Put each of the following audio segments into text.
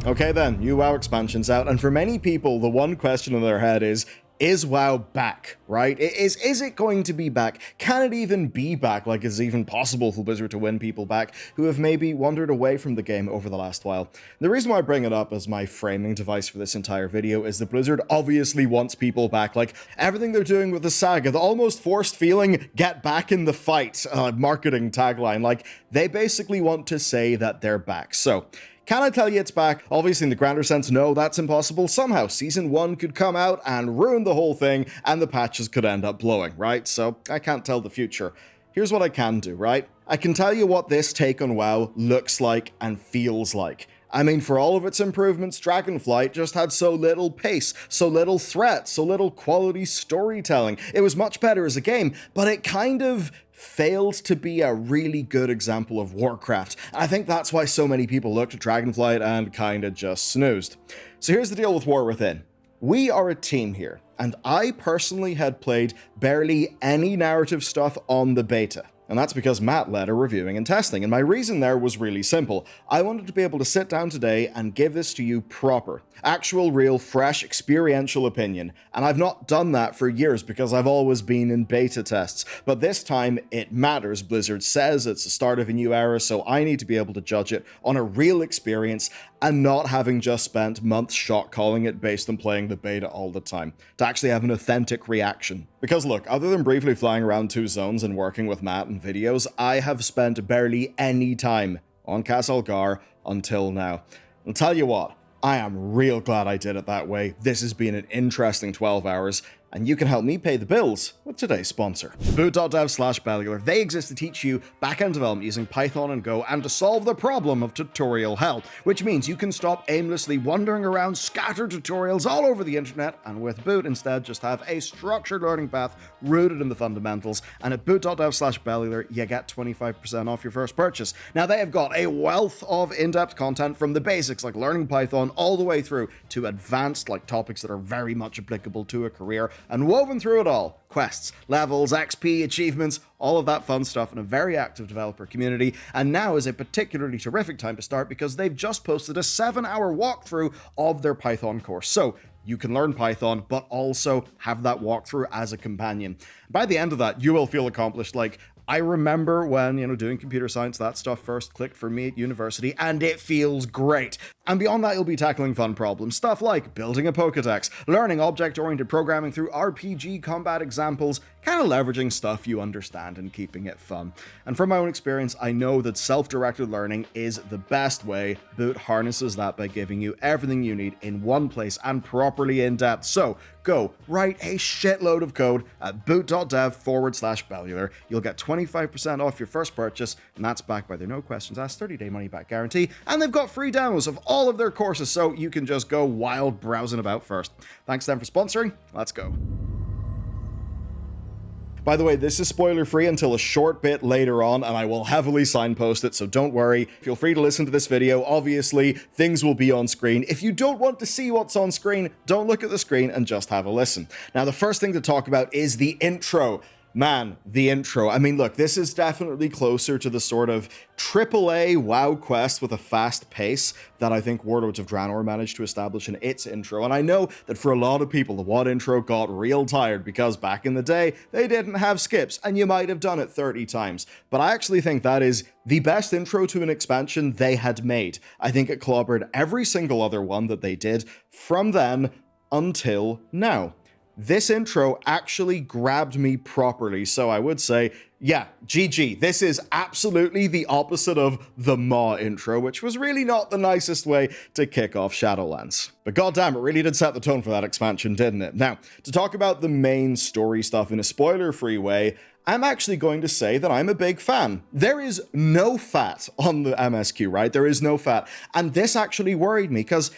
Okay then, new WoW expansion's out, and for many people, the one question in their head is WoW back, right? Is it going to be back? Can it even be back? Like, is it even possible for Blizzard to win people back who have maybe wandered away from the game over the last while? The reason why I bring it up as my framing device for this entire video is that Blizzard obviously wants people back. Like, everything they're doing with the saga, the almost forced feeling, get back in the fight, marketing tagline, like, they basically want to say that they're back. So, can I tell you it's back? Obviously, in the grander sense, no, that's impossible. Somehow, Season 1 could come out and ruin the whole thing, and the patches could end up blowing, right? So, I can't tell the future. Here's what I can do, right? I can tell you what this take on WoW looks like and feels like. I mean, for all of its improvements, Dragonflight just had so little pace, so little threat, so little quality storytelling. It was much better as a game, but it kind of failed to be a really good example of Warcraft. I think that's why so many people looked at Dragonflight and kinda just snoozed. So here's the deal with War Within. We are a team here, and I personally had played barely any narrative stuff on the beta. And that's because Matt led our reviewing and testing, and my reason there was really simple. I wanted to be able to sit down today and give this to you proper. Actual, real, fresh, experiential opinion. And I've not done that for years because I've always been in beta tests. But this time, it matters. Blizzard says it's the start of a new era, so I need to be able to judge it on a real experience and not having just spent months shot calling it based on playing the beta all the time, to actually have an authentic reaction. Because look, other than briefly flying around 2 zones and working with Matt in videos, I have spent barely any time on Castle Gar until now. I'll tell you what, I am real glad I did it that way. This has been an interesting 12 hours, and you can help me pay the bills with today's sponsor. Boot.dev/Bellular. They exist to teach you backend development using Python and Go and to solve the problem of tutorial hell, which means you can stop aimlessly wandering around scattered tutorials all over the internet, and with Boot instead just have a structured learning path rooted in the fundamentals. And at boot.dev/Bellular, you get 25% off your first purchase. Now, they have got a wealth of in-depth content from the basics like learning Python all the way through to advanced like topics that are very much applicable to a career. And woven through it all, quests, levels, XP, achievements, all of that fun stuff in a very active developer community. And now is a particularly terrific time to start because they've just posted a 7-hour walkthrough of their Python course. So you can learn Python, but also have that walkthrough as a companion. By the end of that, you will feel accomplished. Like, I remember when, doing computer science, that stuff first clicked for me at university, and it feels great. And beyond that, you'll be tackling fun problems, stuff like building a Pokedex, learning object-oriented programming through RPG combat examples, kind of leveraging stuff you understand and keeping it fun. And from my own experience, I know that self-directed learning is the best way. Boot harnesses that by giving you everything you need in one place and properly in depth. So go write a shitload of code at boot.dev/Bellular. You'll get 25% off your first purchase, and that's backed by their no questions asked 30-day money-back guarantee. And they've got free demos of all of their courses, so you can just go wild browsing about first. Thanks to them for sponsoring. Let's go. By the way, this is spoiler-free until a short bit later on, and I will heavily signpost it, so don't worry. Feel free to listen to this video. Obviously, things will be on screen. If you don't want to see what's on screen, don't look at the screen and just have a listen. Now, the first thing to talk about is the intro. Man, the intro. I mean, look, this is definitely closer to the sort of AAA WoW quest with a fast pace that I think Warlords of Draenor managed to establish in its intro. And I know that for a lot of people, the WoD intro got real tired because back in the day, they didn't have skips, and you might have done it 30 times. But I actually think that is the best intro to an expansion they had made. I think it clobbered every single other one that they did from then until now. This intro actually grabbed me properly, so I would say, yeah, GG. This is absolutely the opposite of the Maw intro, which was really not the nicest way to kick off Shadowlands. But goddamn, it really did set the tone for that expansion, didn't it? Now, to talk about the main story stuff in a spoiler-free way, I'm actually going to say that I'm a big fan. There is no fat on the MSQ, right? There is no fat. And this actually worried me, because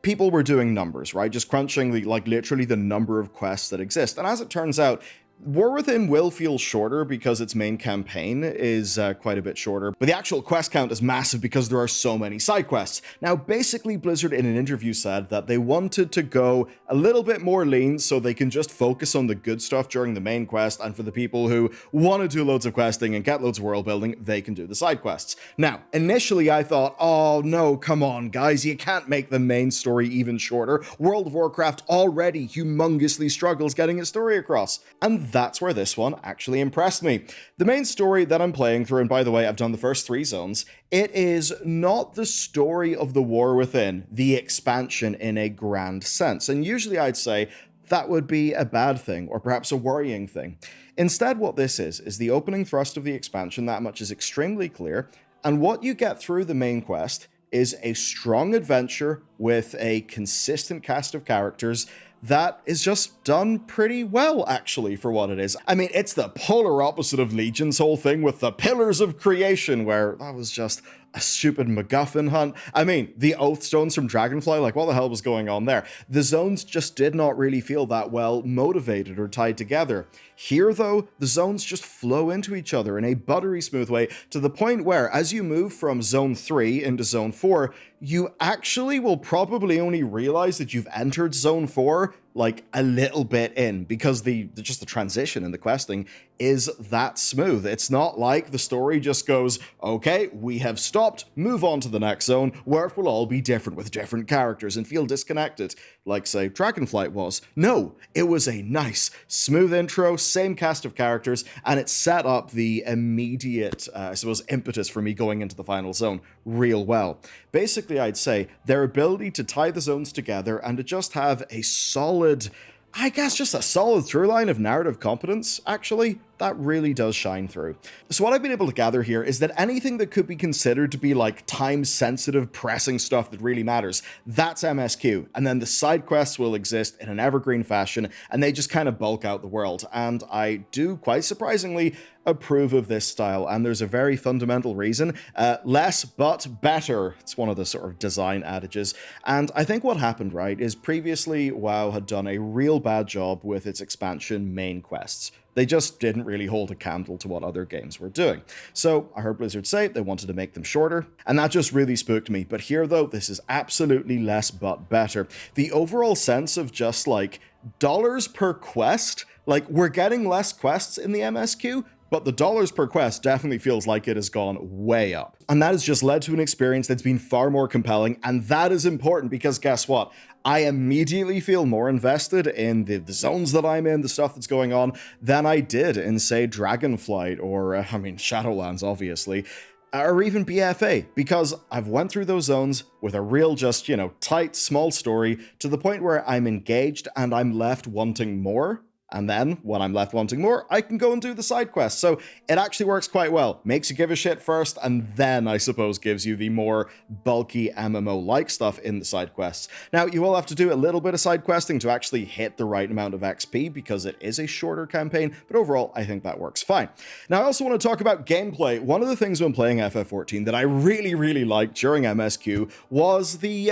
people were doing numbers, right? Just crunching literally the number of quests that exist. And as it turns out, War Within will feel shorter because its main campaign is quite a bit shorter, but the actual quest count is massive because there are so many side quests. Now, basically, Blizzard in an interview said that they wanted to go a little bit more lean so they can just focus on the good stuff during the main quest, and for the people who want to do loads of questing and get loads of world building, they can do the side quests. Now, initially I thought, oh no, come on guys, you can't make the main story even shorter. World of Warcraft already humongously struggles getting its story across. And that's where this one actually impressed me. The main story that I'm playing through, and by the way, I've done the first 3 zones, it is not the story of the War Within, the expansion in a grand sense. And usually I'd say that would be a bad thing, or perhaps a worrying thing. Instead, what this is the opening thrust of the expansion. That much is extremely clear, and what you get through the main quest is a strong adventure with a consistent cast of characters that is just done pretty well, actually, for what it is. I mean, it's the polar opposite of Legion's whole thing with the Pillars of Creation, where that was just a stupid MacGuffin hunt. I mean, the Oath Stones from Dragonflight, like, what the hell was going on there? The zones just did not really feel that well motivated or tied together. Here, though, the zones just flow into each other in a buttery smooth way, to the point where, as you move from Zone 3 into Zone 4, you actually will probably only realize that you've entered Zone 4 like a little bit in, because just the transition in the questing is that smooth. It's not like the story just goes, okay, we have stopped, move on to the next zone, where it will all be different with different characters and feel disconnected, like, say, Dragonflight was. No, it was a nice, smooth intro, same cast of characters, and it set up the immediate, I suppose, impetus for me going into the final zone real well. Basically, I'd say their ability to tie the zones together and to just have a solid, I guess just a solid through line of narrative competence, actually, that really does shine through. So what I've been able to gather here is that anything that could be considered to be like time-sensitive, pressing stuff that really matters, that's MSQ, and then the side quests will exist in an evergreen fashion, and they just kind of bulk out the world, and I do, quite surprisingly, approve of this style, and there's a very fundamental reason. Less but better. It's one of the sort of design adages, and I think what happened, right, is previously WoW had done a real bad job with its expansion main quests. They just didn't really hold a candle to what other games were doing. So I heard Blizzard say they wanted to make them shorter, and that just really spooked me. But here, though, this is absolutely less but better. The overall sense of just like dollars per quest, like we're getting less quests in the MSQ, but the dollars per quest definitely feels like it has gone way up. And that has just led to an experience that's been far more compelling, and that is important because guess what? I immediately feel more invested in the zones that I'm in, the stuff that's going on, than I did in, say, Dragonflight or, Shadowlands, obviously, or even BFA, because I've went through those zones with a real just, tight, small story to the point where I'm engaged and I'm left wanting more. And then, when I'm left wanting more, I can go and do the side quests. So it actually works quite well. Makes you give a shit first, and then, I suppose, gives you the more bulky MMO-like stuff in the side quests. Now, you will have to do a little bit of side questing to actually hit the right amount of XP, because it is a shorter campaign, but overall, I think that works fine. Now, I also want to talk about gameplay. One of the things when playing FF14 that I really, really liked during MSQ was the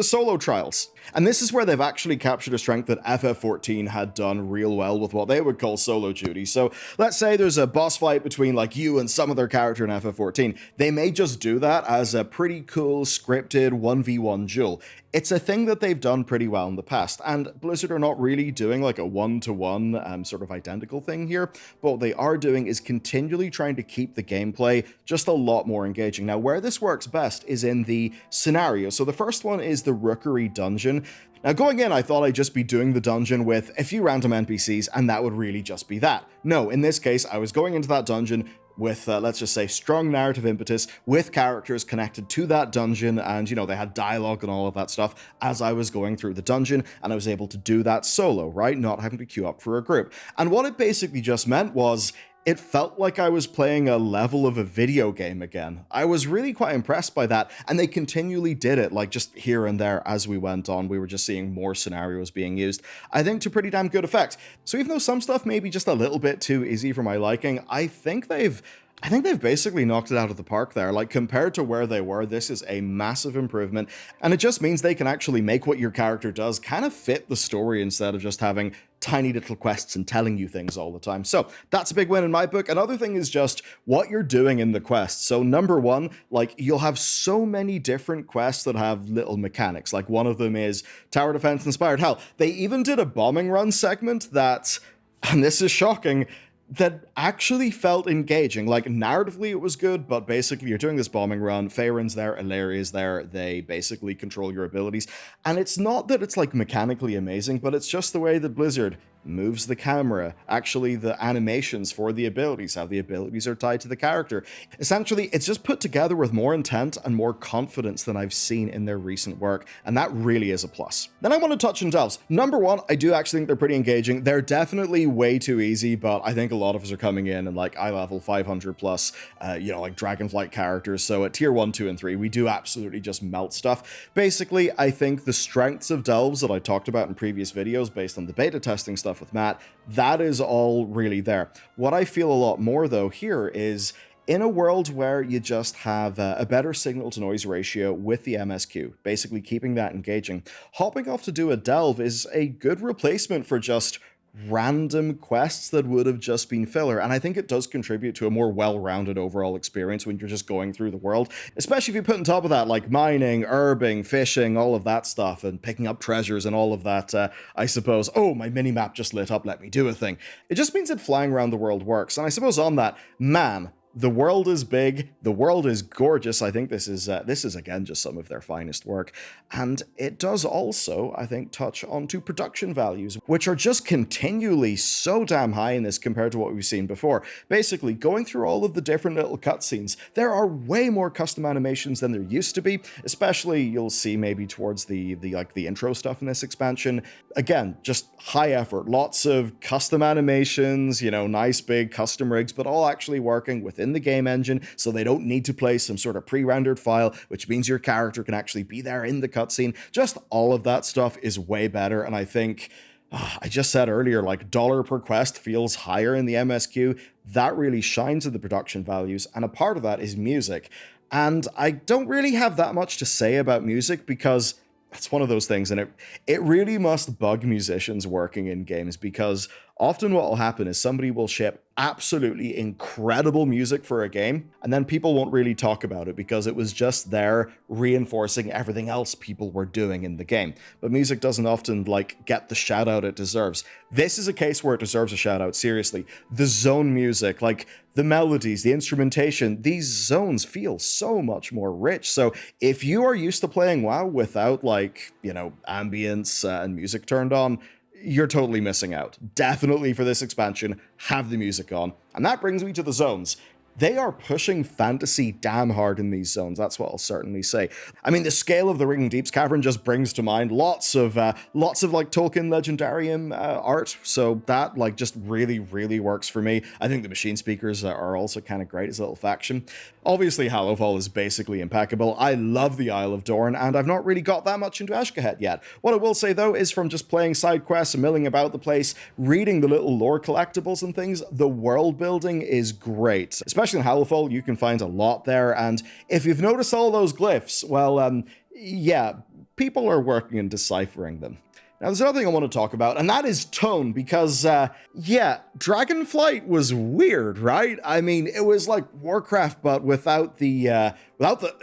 solo trials. And this is where they've actually captured a strength that FF14 had done real well with what they would call solo duty. So let's say there's a boss fight between like you and some other character in FF14. They may just do that as a pretty cool scripted 1v1 duel. It's a thing that they've done pretty well in the past, and Blizzard are not really doing like a one-to-one sort of identical thing here, but what they are doing is continually trying to keep the gameplay just a lot more engaging. Now, where this works best is in the scenario. So the first one is the Rookery Dungeon. Now, going in, I thought I'd just be doing the dungeon with a few random NPCs, and that would really just be that. No, in this case, I was going into that dungeon with, let's just say, strong narrative impetus, with characters connected to that dungeon, and, they had dialogue and all of that stuff as I was going through the dungeon, and I was able to do that solo, right? Not having to queue up for a group. And what it basically just meant was, it felt like I was playing a level of a video game again. I was really quite impressed by that, and they continually did it, like just here and there as we went on. We were just seeing more scenarios being used, I think, to pretty damn good effect. So even though some stuff may be just a little bit too easy for my liking, I think they've I think they've basically knocked it out of the park there. Like, compared to where they were, this is a massive improvement, and it just means they can actually make what your character does kind of fit the story instead of just having tiny little quests and telling you things all the time. So that's a big win in my book. Another thing is just what you're doing in the quests. So number one, like, you'll have so many different quests that have little mechanics. Like, one of them is tower defense inspired. Hell, they even did a bombing run segment that, and this is shocking, that actually felt engaging. Like, narratively it was good, but basically you're doing this bombing run, Faerun's there, Illyria's there, they basically control your abilities, and it's not that it's like mechanically amazing, but it's just the way that Blizzard moves the camera, actually the animations for the abilities, how the abilities are tied to the character. Essentially, it's just put together with more intent and more confidence than I've seen in their recent work, and that really is a plus. Then I want to touch on delves. Number one, I do actually think they're pretty engaging. They're definitely way too easy, but I think a lot of us are coming in and like eye level 500 plus, like Dragonflight characters. So at tier 1, 2, and 3, we do absolutely just melt stuff. Basically, I think the strengths of delves that I talked about in previous videos based on the beta testing stuff with Matt, that is all really there. What I feel a lot more though here is in a world where you just have a better signal to noise ratio with the MSQ, basically keeping that engaging, hopping off to do a delve is a good replacement for just random quests that would have just been filler, and I think it does contribute to a more well-rounded overall experience when you're just going through the world, especially if you put on top of that like mining, herbing, fishing, all of that stuff, and picking up treasures and all of that. I suppose, oh, my mini-map just lit up, let me do a thing. It just means that flying around the world works, and I suppose on that, man, the world is big, the world is gorgeous. I think this is again just some of their finest work, and it does also, I think, touch onto production values, which are just continually so damn high in this compared to what we've seen before. Basically, going through all of the different little cutscenes, there are way more custom animations than there used to be, especially you'll see maybe towards the intro stuff in this expansion. Again, just high effort, lots of custom animations, nice big custom rigs, but all actually working within the game engine, so they don't need to play some sort of pre-rendered file, which means your character can actually be there in the cutscene. Just all of that stuff is way better, and I think, I just said earlier, like, dollar per quest feels higher in the MSQ. That really shines in the production values, and a part of that is music. And I don't really have that much to say about music because it's one of those things, and it really must bug musicians working in games, because often what will happen is somebody will ship absolutely incredible music for a game, and then people won't really talk about it because it was just there reinforcing everything else people were doing in the game. But music doesn't often get the shout out it deserves. This is a case where it deserves a shout out, seriously. The zone music, like the melodies, the instrumentation, these zones feel so much more rich. So if you are used to playing WoW without ambience and music turned on, you're totally missing out. Definitely for this expansion, have the music on. And that brings me to the zones. They are pushing fantasy damn hard in these zones, that's what I'll certainly say. I mean, the scale of the Ringing Deeps cavern just brings to mind lots of Tolkien Legendarium art, so that just really, really works for me. I think the machine speakers are also kind of great as a little faction. Obviously, Hallowfall is basically impeccable. I love the Isle of Dorne, and I've not really got that much into Ashkahet yet. What I will say, though, is from just playing side quests and milling about the place, reading the little lore collectibles and things, the world building is great. Especially in Hallowfall, you can find a lot there, and if you've noticed all those glyphs, well, yeah, people are working and deciphering them. Now, there's another thing I want to talk about, and that is tone, because, Dragonflight was weird, right? I mean, it was like Warcraft, but without the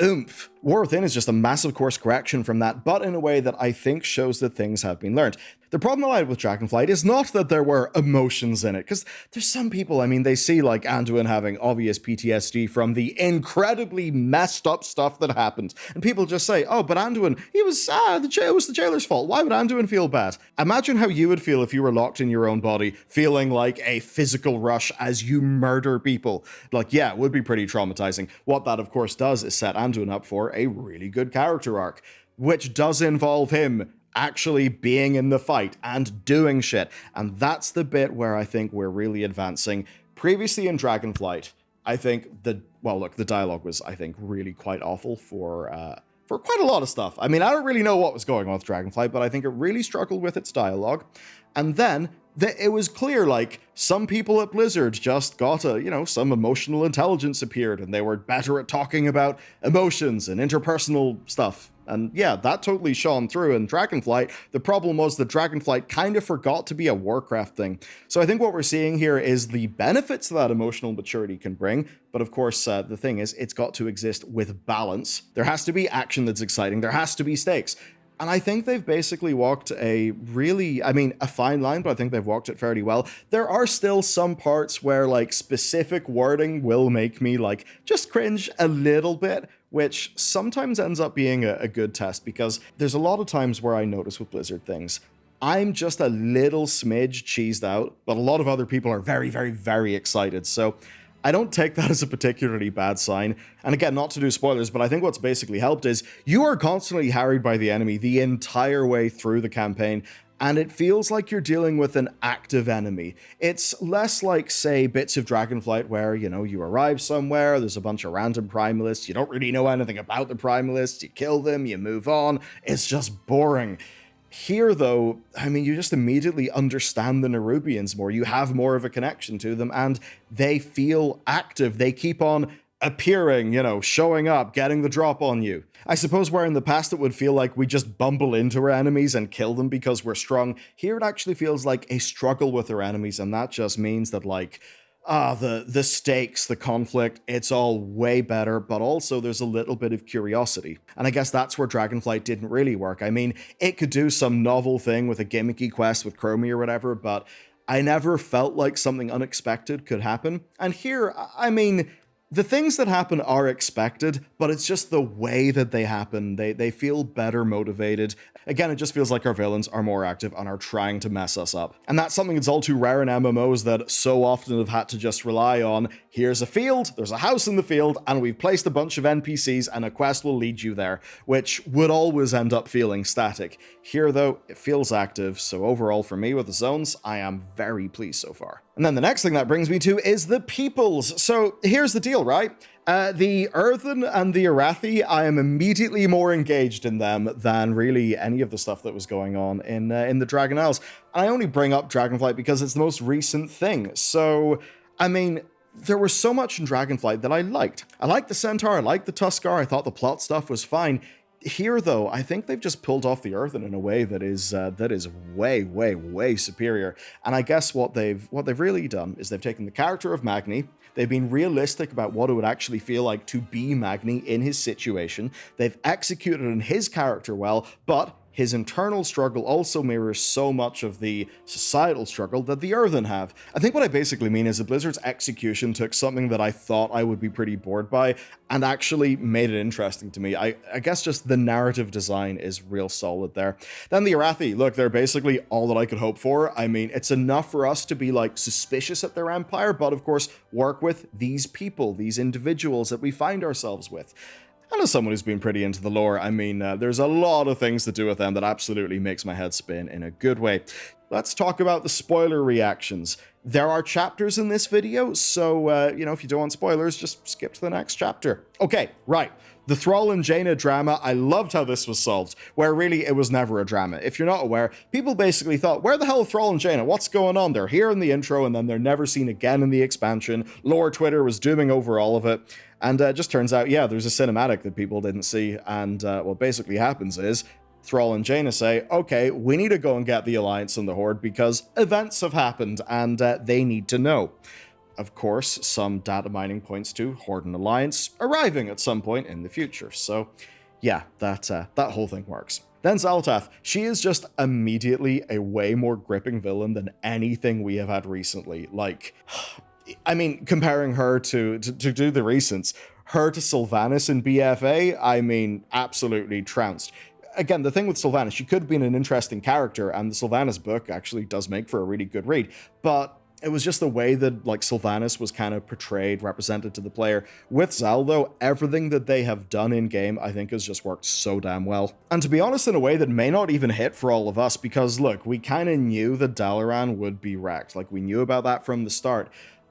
oomph. War Within is just a massive course correction from that, but in a way that I think shows that things have been learned. The problem I had with Dragonflight is not that there were emotions in it, because there's some people, they see Anduin having obvious PTSD from the incredibly messed up stuff that happened, and people just say, oh, but Anduin, it was the jailer's fault. Why would Anduin feel bad? Imagine how you would feel if you were locked in your own body, feeling like a physical rush as you murder people. Yeah, it would be pretty traumatizing. What that, of course, does is set Anduin up for a really good character arc, which does involve him actually being in the fight and doing shit. And that's the bit where I think we're really advancing. Previously in Dragonflight, I think the dialogue was, I think, really quite awful for for quite a lot of stuff. I mean, I don't really know what was going on with Dragonflight, but I think it really struggled with its dialogue. And then it was clear, like, some people at Blizzard just got some emotional intelligence appeared, and they were better at talking about emotions and interpersonal stuff. And yeah, that totally shone through in Dragonflight. The problem was that Dragonflight kind of forgot to be a Warcraft thing. So I think what we're seeing here is the benefits that emotional maturity can bring. But of course, the thing is, it's got to exist with balance. There has to be action that's exciting. There has to be stakes. And I think they've basically walked a fine line, but I think they've walked it fairly well. There are still some parts where, like, specific wording will make me, like, just cringe a little bit, which sometimes ends up being a good test, because there's a lot of times where I notice with Blizzard things, I'm just a little smidge cheesed out, but a lot of other people are very, very, very excited. So I don't take that as a particularly bad sign. And again, not to do spoilers, but I think what's basically helped is you are constantly harried by the enemy the entire way through the campaign, and it feels like you're dealing with an active enemy. It's less like, say, bits of Dragonflight where, you arrive somewhere, there's a bunch of random primalists, you don't really know anything about the primalists, you kill them, you move on, it's just boring. Here, though, you just immediately understand the Nerubians more. You have more of a connection to them, and they feel active. They keep on appearing, showing up, getting the drop on you. I suppose where in the past it would feel like we just bumble into our enemies and kill them because we're strong, here it actually feels like a struggle with our enemies, and that just means that, like, the stakes, the conflict, it's all way better, but also there's a little bit of curiosity. And I guess that's where Dragonflight didn't really work. I mean, it could do some novel thing with a gimmicky quest with Chromie or whatever, but I never felt like something unexpected could happen. And here, the things that happen are expected, but it's just the way that they happen. They feel better motivated. Again, it just feels like our villains are more active and are trying to mess us up. And that's something that's all too rare in MMOs that so often have had to just rely on, here's a field, there's a house in the field, and we've placed a bunch of NPCs and a quest will lead you there, which would always end up feeling static. Here, though, it feels active, so overall for me with the zones, I am very pleased so far. And then the next thing that brings me to is the peoples. So here's the deal, right? The Earthen and the Arathi, I am immediately more engaged in them than really any of the stuff that was going on in the Dragon Isles. And I only bring up Dragonflight because it's the most recent thing. So, there was so much in Dragonflight that I liked. I liked the Centaur, I liked the Tuskar, I thought the plot stuff was fine. Here, though, I think they've just pulled off the Earthen in a way that is way, way, way superior. And I guess what they've really done is they've taken the character of Magni, they've been realistic about what it would actually feel like to be Magni in his situation, they've executed on his character well, but his internal struggle also mirrors so much of the societal struggle that the Earthen have. I think what I basically mean is that Blizzard's execution took something that I thought I would be pretty bored by and actually made it interesting to me. I guess just the narrative design is real solid there. Then the Arathi, look, they're basically all that I could hope for. It's enough for us to be, like, suspicious at their empire, but of course work with these people, these individuals that we find ourselves with. And as someone who's been pretty into the lore, there's a lot of things to do with them that absolutely makes my head spin in a good way. Let's talk about the spoiler reactions. There are chapters in this video, so, if you don't want spoilers, just skip to the next chapter. Okay, right. The Thrall and Jaina drama, I loved how this was solved, where really it was never a drama. If you're not aware, people basically thought, where the hell are Thrall and Jaina? What's going on? They're here in the intro, and then they're never seen again in the expansion. Lore Twitter was dooming over all of it. And it just turns out, yeah, there's a cinematic that people didn't see, and what basically happens is Thrall and Jaina say, okay, we need to go and get the Alliance and the Horde because events have happened, and they need to know. Of course, some data mining points to Horde and Alliance arriving at some point in the future, so yeah, that whole thing works. Then Xal'atath, she is just immediately a way more gripping villain than anything we have had recently. Like, comparing her to do the recents, her to Sylvanas in BFA, absolutely trounced. Again, the thing with Sylvanas, she could have been an interesting character, and the Sylvanas book actually does make for a really good read, but it was just the way that, like, Sylvanas was kind of portrayed, represented to the player. With Zal, though, everything that they have done in-game, I think, has just worked so damn well. And to be honest, in a way that may not even hit for all of us, because, look, we kind of knew that Dalaran would be wrecked. Like, we knew about that from the start.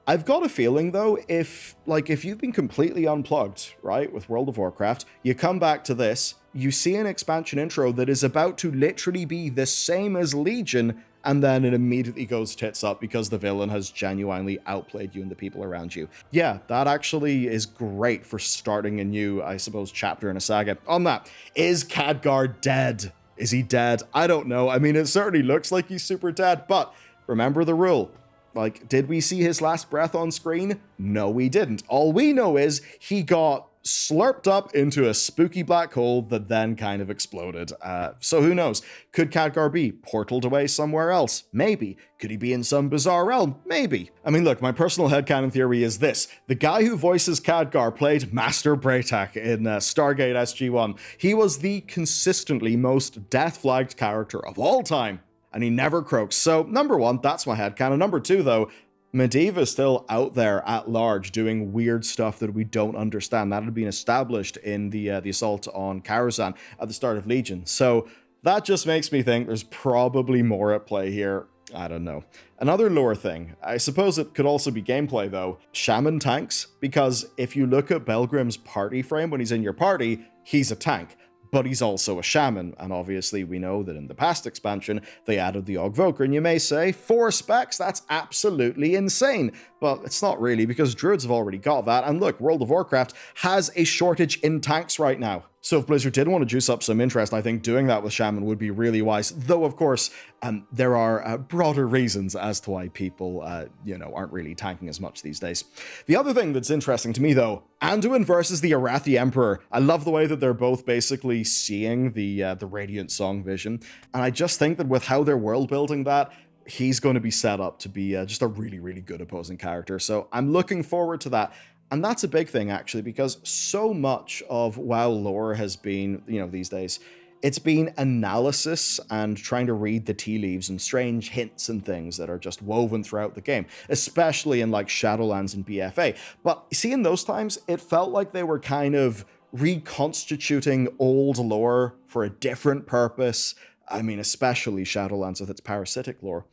I've got a feeling, though, if you've been completely unplugged, right, with World of Warcraft, you come back to this, you see an expansion intro that is about to literally be the same as Legion, and then it immediately goes tits up because the villain has genuinely outplayed you and the people around you. Yeah, that actually is great for starting a new, I suppose, chapter in a saga. On that, is Khadgar dead? Is he dead? I don't know. I mean, it certainly looks like he's super dead, but remember the rule. Like, did we see his last breath on screen? No, we didn't. All we know is he got slurped up into a spooky black hole that then kind of exploded. So who knows? Could Khadgar be portaled away somewhere else? Maybe. Could he be in some bizarre realm? Maybe. I mean, look, my personal headcanon theory is this. The guy who voices Khadgar played Master Braytak in Stargate SG-1. He was the consistently most death-flagged character of all time, and he never croaks. So, number one, that's my headcanon. Number two, though, Medivh is still out there at large doing weird stuff that we don't understand. That had been established in the assault on Karazhan at the start of Legion. So that just makes me think there's probably more at play here. I don't know. Another lore thing, I suppose it could also be gameplay though, shaman tanks, because if you look at Belgrim's party frame when he's in your party, he's a tank. But he's also a shaman, and obviously we know that in the past expansion, they added the Ogvoker, and you may say, 4 specs, that's absolutely insane. But it's not really, because druids have already got that, and look, World of Warcraft has a shortage in tanks right now. So if Blizzard did want to juice up some interest, I think doing that with Shaman would be really wise. Though, of course, there are broader reasons as to why people, aren't really tanking as much these days. The other thing that's interesting to me, though, Anduin versus the Arathi Emperor. I love the way that they're both basically seeing the Radiant Song vision. And I just think that with how they're world building that, he's going to be set up to be just a really, really good opposing character. So I'm looking forward to that. And that's a big thing, actually, because so much of WoW lore has been, these days, it's been analysis and trying to read the tea leaves and strange hints and things that are just woven throughout the game, especially in like Shadowlands and BFA. But see, in those times, it felt like they were kind of reconstituting old lore for a different purpose. I mean, especially Shadowlands with its parasitic lore.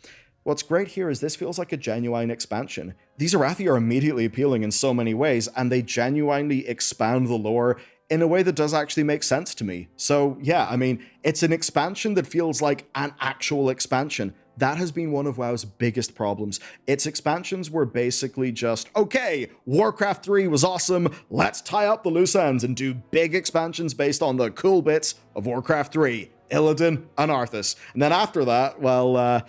What's great here is this feels like a genuine expansion. These Arathi are immediately appealing in so many ways, and they genuinely expand the lore in a way that does actually make sense to me. So yeah, I mean, it's an expansion that feels like an actual expansion. That has been one of WoW's biggest problems. Its expansions were basically just, okay, Warcraft 3 was awesome, let's tie up the loose ends and do big expansions based on the cool bits of Warcraft 3, Illidan and Arthas. And then after that, well,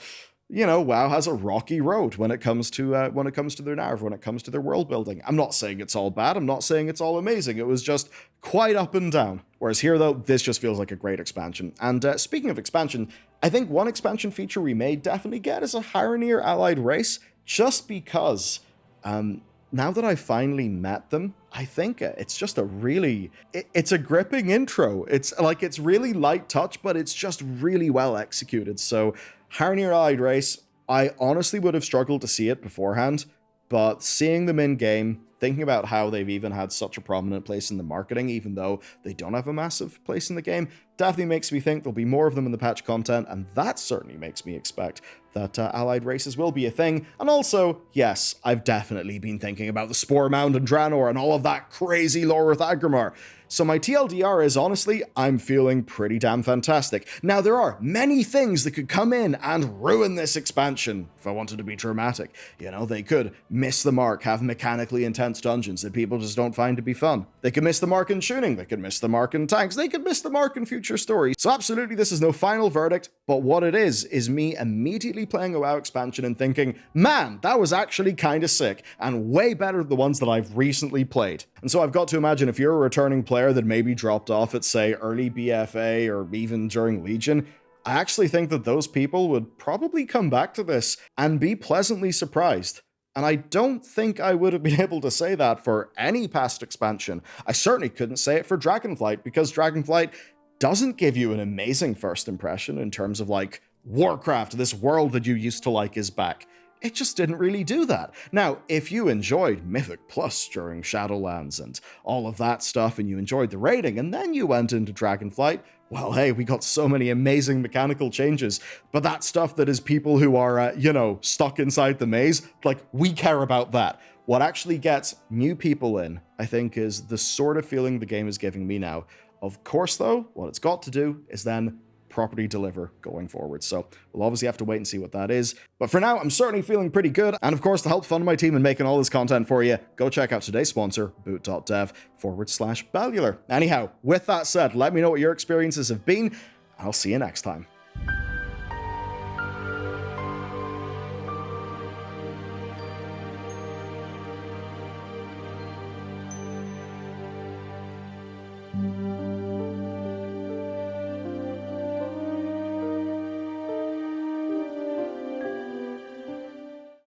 WoW has a rocky road when it comes to their narrative, when it comes to their world building. I'm not saying it's all bad. I'm not saying it's all amazing. It was just quite up and down. Whereas here, though, this just feels like a great expansion. And speaking of expansion, I think one expansion feature we may definitely get is a Haranir allied race, just because now that I've finally met them, I think it's just it's a gripping intro. It's really light touch, but it's just really well executed. So Haranir allied race, I honestly would have struggled to see it beforehand, but seeing them in game, thinking about how they've even had such a prominent place in the marketing, even though they don't have a massive place in the game, definitely makes me think there'll be more of them in the patch content, and that certainly makes me expect that allied races will be a thing. And also, yes, I've definitely been thinking about the Spore Mound and Draenor and all of that crazy lore with Agrimar. So my TLDR is, honestly, I'm feeling pretty damn fantastic. Now, there are many things that could come in and ruin this expansion, if I wanted to be dramatic. They could miss the mark, have mechanically intense dungeons that people just don't find to be fun. They could miss the mark in tuning, they could miss the mark in tanks, they could miss the mark in future stories. So absolutely, this is no final verdict, but what it is me immediately playing a WoW expansion and thinking, man, that was actually kind of sick, and way better than the ones that I've recently played. And so I've got to imagine if you're a returning player that maybe dropped off at, say, early BFA or even during Legion, I actually think that those people would probably come back to this and be pleasantly surprised. And I don't think I would have been able to say that for any past expansion. I certainly couldn't say it for Dragonflight, because Dragonflight doesn't give you an amazing first impression in terms of like, Warcraft, this world that you used to like is back. It just didn't really do that. Now, if you enjoyed Mythic Plus during Shadowlands and all of that stuff, and you enjoyed the raiding, and then you went into Dragonflight, well, hey, we got so many amazing mechanical changes. But that stuff that is people who are, stuck inside the maze, like, we care about that. what actually gets new people in, I think, is the sort of feeling the game is giving me now. Of course, though, what it's got to do is then properly deliver going forward. So we'll obviously have to wait and see what that is. But for now, I'm certainly feeling pretty good. And of course, to help fund my team in making all this content for you, go check out today's sponsor, boot.dev/Bellular. Anyhow, with that said, let me know what your experiences have been. I'll see you next time.